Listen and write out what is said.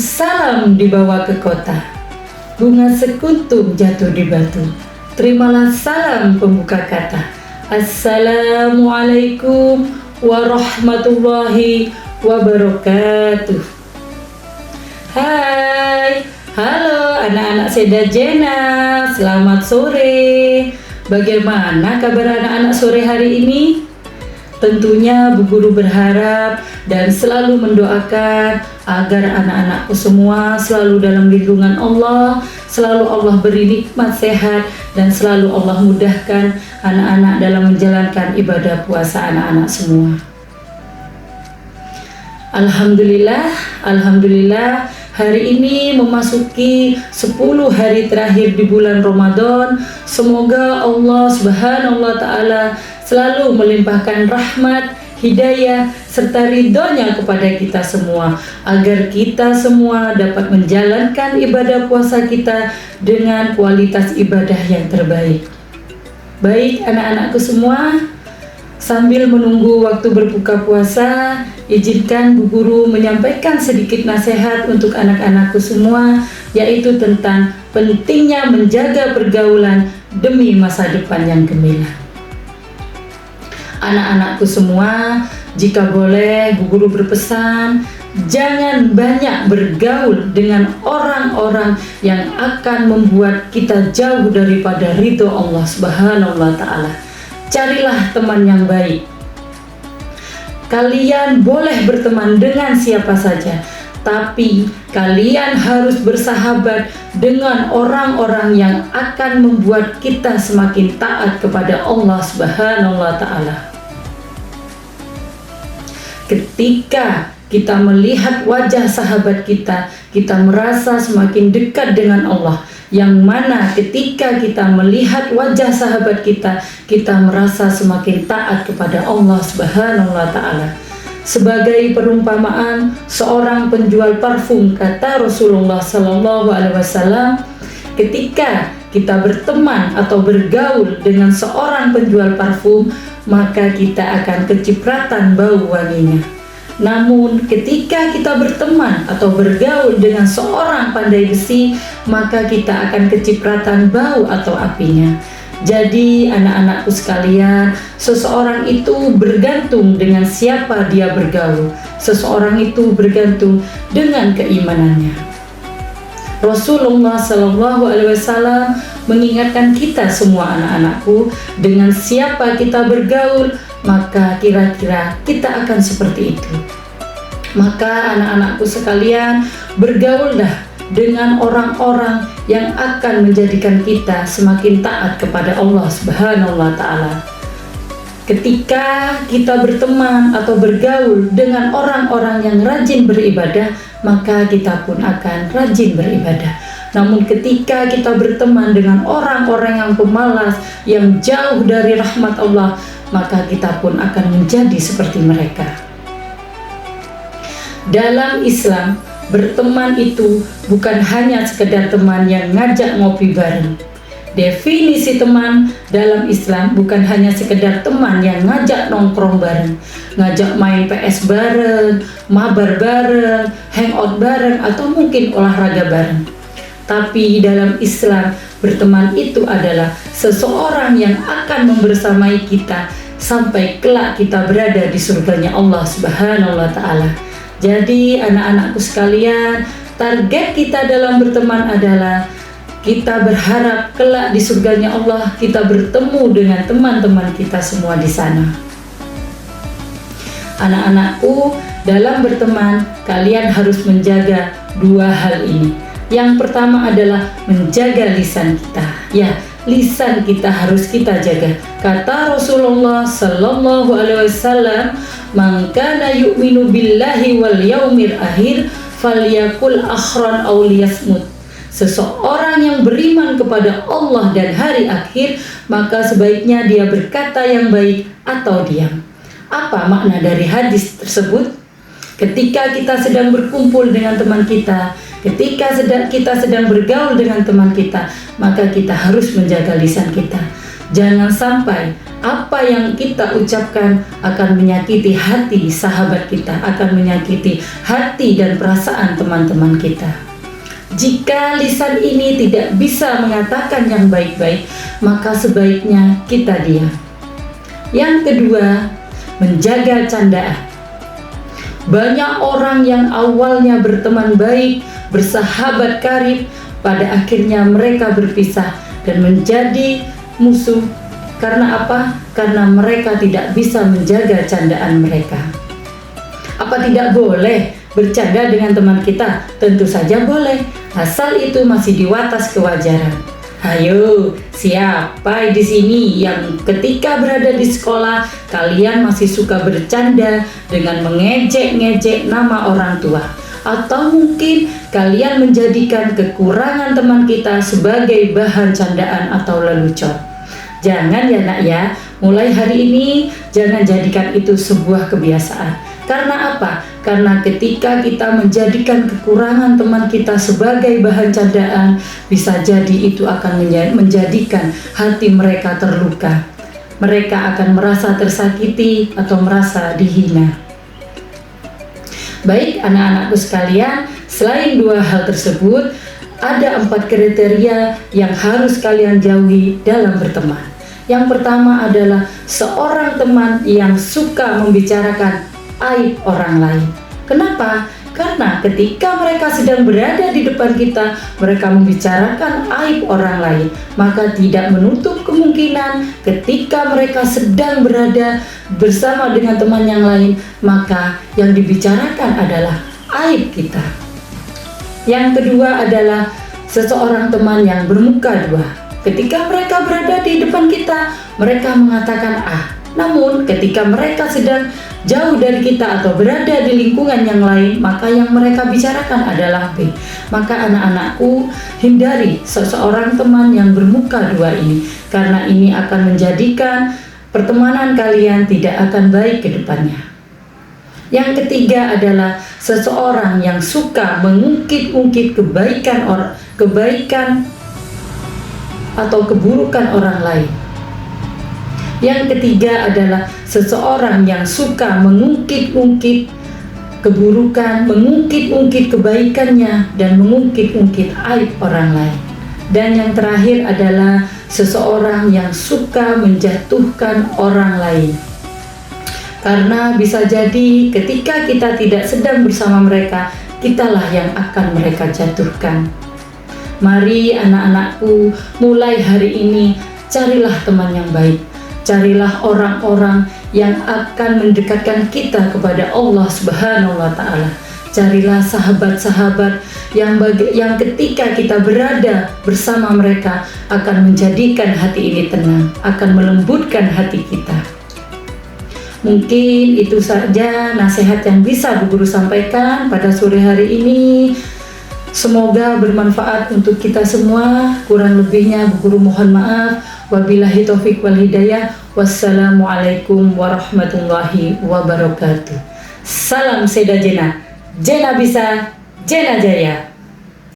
salam dibawa ke kota, bunga sekuntum jatuh di batu. Terimalah salam pembuka kata. Assalamualaikum warahmatullahi wabarakatuh. Hai, halo anak-anak Seda Jena, selamat sore. Bagaimana kabar anak-anak sore hari ini? Tentunya Bu Guru berharap dan selalu mendoakan agar anak-anakku semua selalu dalam lindungan Allah, selalu Allah beri nikmat sehat, dan selalu Allah mudahkan anak-anak dalam menjalankan ibadah puasa anak-anak semua. Alhamdulillah, hari ini memasuki 10 hari terakhir di bulan Ramadan. Semoga Allah Subhanahu wa Ta'ala selalu melimpahkan rahmat, hidayah, serta ridhonya kepada kita semua, agar kita semua dapat menjalankan ibadah puasa kita dengan kualitas ibadah yang terbaik. Baik anak-anakku semua, sambil menunggu waktu berbuka puasa, izinkan Bu Guru menyampaikan sedikit nasihat untuk anak-anakku semua, yaitu tentang pentingnya menjaga pergaulan demi masa depan yang gemilang. Anak-anakku semua, jika boleh Bu Guru berpesan, jangan banyak bergaul dengan orang-orang yang akan membuat kita jauh daripada ridho Allah Subhanahu wa Ta'ala. Carilah teman yang baik. Kalian boleh berteman dengan siapa saja, tapi kalian harus bersahabat dengan orang-orang yang akan membuat kita semakin taat kepada Allah Subhanahu wa Ta'ala. Ketika kita melihat wajah sahabat kita, kita merasa semakin dekat dengan Allah. Yang mana ketika kita melihat wajah sahabat kita, kita merasa semakin taat kepada Allah Subhanahu wa Ta'ala. Sebagai perumpamaan seorang penjual parfum, kata Rasulullah Sallallahu Alaihi Wasallam, ketika kita berteman atau bergaul dengan seorang penjual parfum, maka kita akan kecipratan bau wanginya. Namun ketika kita berteman atau bergaul dengan seorang pandai besi, maka kita akan kecipratan bau atau apinya. Jadi anak-anakku sekalian, seseorang itu bergantung dengan siapa dia bergaul. Seseorang itu bergantung dengan keimanannya. Rasulullah Sallallahu Alaihi Wasallam mengingatkan kita semua anak-anakku, dengan siapa kita bergaul, maka kira-kira kita akan seperti itu. Maka anak-anakku sekalian, bergaullah dengan orang-orang yang akan menjadikan kita semakin taat kepada Allah Subhanahu wa Ta'ala. Ketika kita berteman atau bergaul dengan orang-orang yang rajin beribadah, maka kita pun akan rajin beribadah. Namun ketika kita berteman dengan orang-orang yang pemalas, yang jauh dari rahmat Allah, maka kita pun akan menjadi seperti mereka. Dalam Islam, berteman itu bukan hanya sekedar teman yang ngajak ngopi bareng. Definisi teman dalam Islam bukan hanya sekedar teman yang ngajak nongkrong bareng, ngajak main PS bareng, mabar bareng, hangout bareng, atau mungkin olahraga bareng. Tapi dalam Islam, berteman itu adalah seseorang yang akan membersamai kita sampai kelak kita berada di surganya Allah Subhanahu wa Ta'ala. Jadi anak-anakku sekalian, target kita dalam berteman adalah kita berharap kelak di surganya Allah kita bertemu dengan teman-teman kita semua di sana. Anak-anakku, dalam berteman kalian harus menjaga dua hal ini. Yang pertama adalah menjaga lisan kita. Ya, lisan kita harus kita jaga. Kata Rasulullah Sallallahu Alaihi Wasallam, "Man kana yu'minu billahi wal yaumil akhir falyakul akhran aw liyasmut." Seseorang yang beriman kepada Allah dan hari akhir, maka sebaiknya dia berkata yang baik atau diam. Apa makna dari hadis tersebut? Ketika kita sedang berkumpul dengan teman kita, ketika kita sedang bergaul dengan teman kita, maka kita harus menjaga lisan kita. Jangan sampai apa yang kita ucapkan akan menyakiti hati sahabat kita, akan menyakiti hati dan perasaan teman-teman kita. Jika lisan ini tidak bisa mengatakan yang baik-baik, maka sebaiknya kita diam. Yang kedua, menjaga candaan. Banyak orang yang awalnya berteman baik, bersahabat karib, pada akhirnya mereka berpisah dan menjadi musuh. Karena apa? Karena mereka tidak bisa menjaga candaan mereka. Apa tidak boleh bercanda dengan teman kita? Tentu saja boleh, asal itu masih di batas kewajaran. Ayo, siapa di sini yang ketika berada di sekolah kalian masih suka bercanda dengan mengejek-ngejek nama orang tua? Atau mungkin kalian menjadikan kekurangan teman kita sebagai bahan candaan atau lelucon? Jangan ya nak ya, mulai hari ini jangan jadikan itu sebuah kebiasaan. Karena apa? Karena ketika kita menjadikan kekurangan teman kita sebagai bahan candaan, bisa jadi itu akan menjadikan hati mereka terluka. Mereka akan merasa tersakiti atau merasa dihina. Baik anak-anakku sekalian, selain dua hal tersebut, ada 4 kriteria yang harus kalian jauhi dalam berteman. Yang pertama adalah seorang teman yang suka membicarakan aib orang lain. Kenapa? Karena ketika mereka sedang berada di depan kita, mereka membicarakan aib orang lain, maka tidak menutup kemungkinan ketika mereka sedang berada bersama dengan teman yang lain, maka yang dibicarakan adalah aib kita. Yang kedua adalah seseorang teman yang bermuka dua. Ketika mereka berada di depan kita, mereka mengatakan A. Namun ketika mereka sedang jauh dari kita atau berada di lingkungan yang lain, maka yang mereka bicarakan adalah B. Maka anak-anakku, hindari seseorang teman yang bermuka dua ini, karena ini akan menjadikan pertemanan kalian tidak akan baik ke depannya. Yang ketiga adalah seseorang yang suka mengungkit-ungkit kebaikan atau keburukan orang lain. Yang ketiga adalah seseorang yang suka mengungkit-ungkit keburukan, mengungkit-ungkit kebaikannya, dan mengungkit-ungkit aib orang lain. Dan yang terakhir adalah seseorang yang suka menjatuhkan orang lain. Karena bisa jadi ketika kita tidak sedang bersama mereka, kitalah yang akan mereka jatuhkan. Mari anak-anakku, mulai hari ini carilah teman yang baik. Carilah orang-orang yang akan mendekatkan kita kepada Allah Subhanahu wa Ta'ala. Carilah sahabat-sahabat yang ketika kita berada bersama mereka akan menjadikan hati ini tenang, akan melembutkan hati kita. Mungkin itu saja nasihat yang bisa Bu Guru sampaikan pada sore hari ini. Semoga bermanfaat untuk kita semua. Kurang lebihnya Bu Guru mohon maaf. Wabillahi taufiq wal hidayah. Wassalamualaikum warahmatullahi wabarakatuh. Salam Seda Jena. Jena bisa, Jena jaya.